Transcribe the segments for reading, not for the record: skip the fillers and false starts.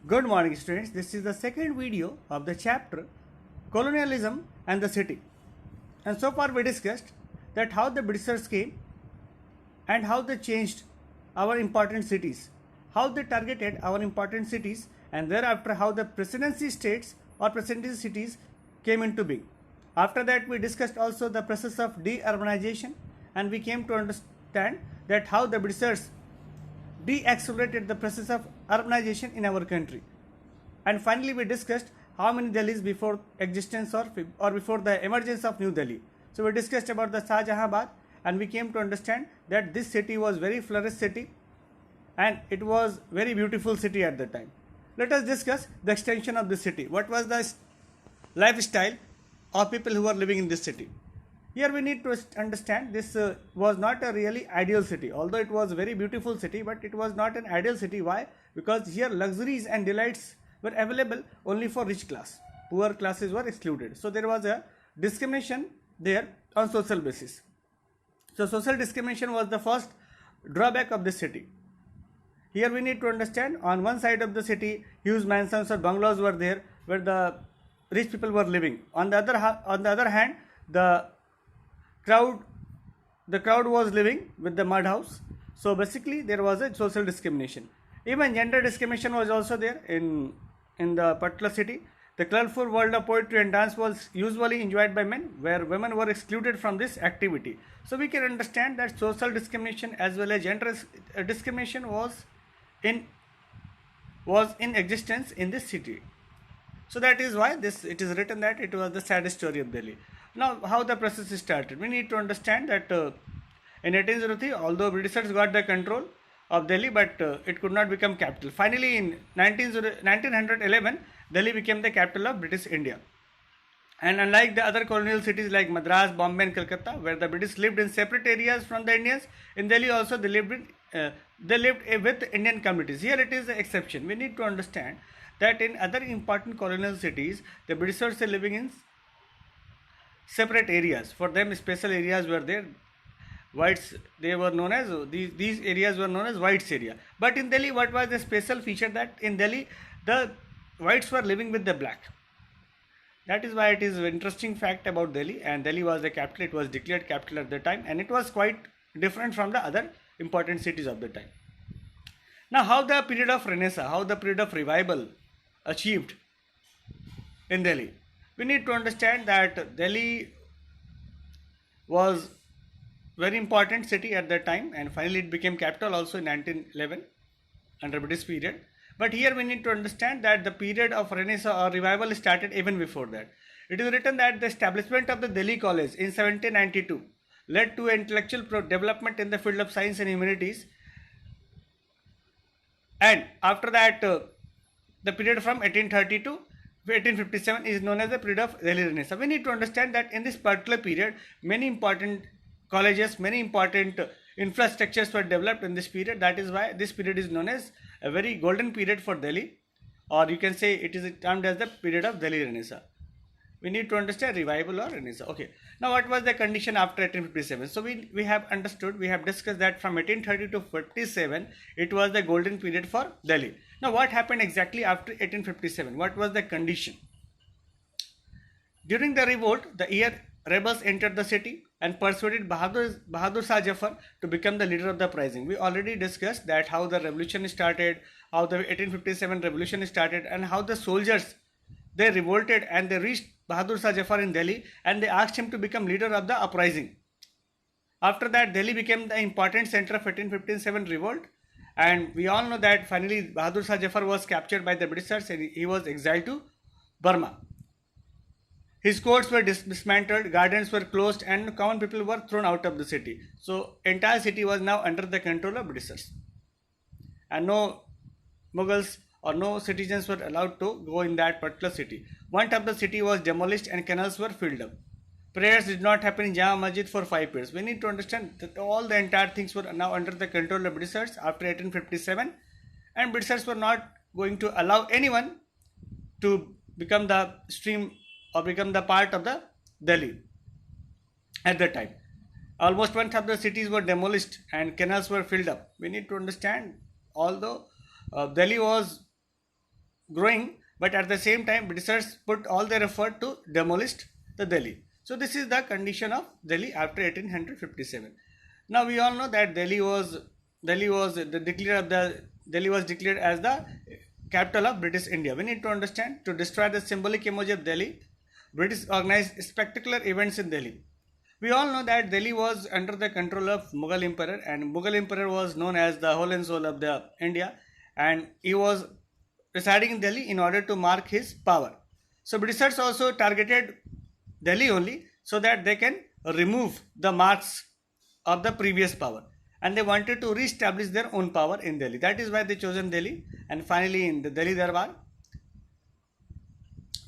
Good morning, students. This is the second video of the chapter Colonialism and the City. And so far we discussed that how the Britishers came and how they changed our important cities, how they targeted our important cities, and thereafter how the presidency states or presidency cities came into being. After that we discussed also the process of de-urbanization, and we came to understand that how the Britishers de-accelerated the process of urbanization in our country. And finally we discussed how many Delhis before existence or before the emergence of New Delhi. So we discussed about the Shahjahanabad, and we came to understand that this city was very flourished city and it was very beautiful city at the time. Let us discuss the extension of this city. What was the lifestyle of people who were living in this city? Here we need to understand this was not a really ideal city, although it was a very beautiful city, but it was not an ideal city. Why? Because here luxuries and delights were available only for rich class. Poor classes were excluded. So there was a discrimination there on social basis. So social discrimination was the first drawback of this city. Here we need to understand on one side of the city huge mansions or bungalows were there where the rich people were living. On the other hand, the crowd was living with the mud house. So basically there was a social discrimination. Even gender discrimination was also there in the particular city. The colorful world of poetry and dance was usually enjoyed by men, where women were excluded from this activity. So we can understand that social discrimination as well as gender discrimination was in existence in this city. So that is why it is written that it was the saddest story of Delhi. Now, how the process started? We need to understand that in 1803, although Britishers got the control of Delhi, but it could not become capital. Finally, in 1911, Delhi became the capital of British India. And unlike the other colonial cities like Madras, Bombay, and Calcutta, where the British lived in separate areas from the Indians, in Delhi also they lived with Indian communities. Here it is the exception. We need to understand that in other important colonial cities, the Britishers are living in separate areas. For them, special areas were there. Whites, they were known as these areas were known as whites area. But in Delhi, what was the special feature? That in Delhi, the whites were living with the black. That is why it is an interesting fact about Delhi. And Delhi was the capital. It was declared capital at the time, and it was quite different from the other important cities of the time. Now, how the period of Renaissance, how the period of revival achieved in Delhi? We need to understand that Delhi was very important city at that time, and finally it became capital also in 1911 under British period. But here we need to understand that the period of Renaissance or revival started even before that. It is written that the establishment of the Delhi College in 1792 led to intellectual development in the field of science and humanities. And after that, the period from 1830 to 1857 is known as the period of Delhi Renaissance. We need to understand that in this particular period, many important colleges, many important infrastructures were developed in this period. That is why this period is known as a very golden period for Delhi, or you can say it is termed as the period of Delhi Renaissance. We need to understand revival or Renaissance. Okay. Now, what was the condition after 1857? So we have understood, we have discussed that from 1830 to 47, it was the golden period for Delhi. Now, what happened exactly after 1857? What was the condition? During the revolt, the year rebels entered the city and persuaded Bahadur Shah Jafar to become the leader of the uprising. We already discussed that how the revolution started, how the 1857 revolution started, and how the soldiers, they revolted and they reached Bahadur Shah Jafar in Delhi, and they asked him to become leader of the uprising. After that, Delhi became the important center of 1857 revolt, and we all know that finally Bahadur Shah Jafar was captured by the Britishers and he was exiled to Burma. His courts were dismantled, gardens were closed, and common people were thrown out of the city. So entire city was now under the control of Britishers, and no Mughals or no citizens were allowed to go in that particular city. One part of the city was demolished and canals were filled up. Prayers did not happen in Jama Masjid for 5 years. We need to understand that all the entire things were now under the control of Britishers after 1857, and Britishers were not going to allow anyone to become the stream or become the part of the Delhi at that time. Almost one third of the cities were demolished and canals were filled up. We need to understand, although Delhi was growing, but at the same time Britishers put all their effort to demolish the Delhi. So this is the condition of Delhi after 1857. Now we all know that Delhi was declared as the capital of British India. We need to understand, to destroy the symbolic image of Delhi, British organized spectacular events in Delhi. We all know that Delhi was under the control of Mughal Emperor, and Mughal Emperor was known as the whole and soul of the India, and he was residing in Delhi in order to mark his power. So Britishers also targeted Delhi only so that they can remove the marks of the previous power, and they wanted to re-establish their own power in Delhi. That is why they chosen Delhi, and finally in the Delhi Darbar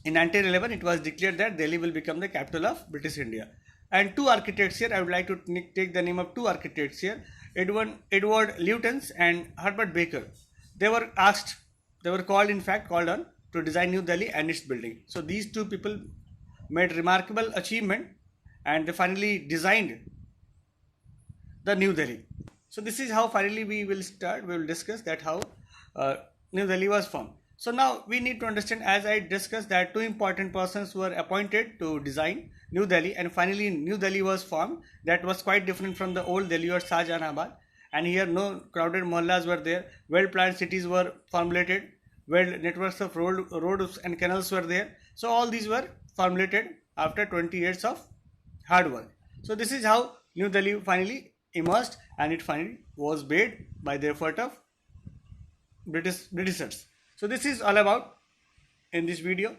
in 1911 it was declared that Delhi will become the capital of British India. And two architects here, I would like to take the name of two architects here, Edward Lutyens and Herbert Baker. They were called on to design New Delhi and its building. So these two people made remarkable achievement, and they finally designed the New Delhi. So this is how finally we will discuss that how New Delhi was formed. So now we need to understand, as I discussed, that two important persons were appointed to design New Delhi, and finally New Delhi was formed. That was quite different from the old Delhi or Shahjahanabad, and here no crowded mohallas were there, well planned cities were formulated, well networks of roads and canals were there. So all these were formulated after 20 years of hard work. So this is how New Delhi finally emerged, and it finally was made by the effort of Britishers. So this is all about in this video.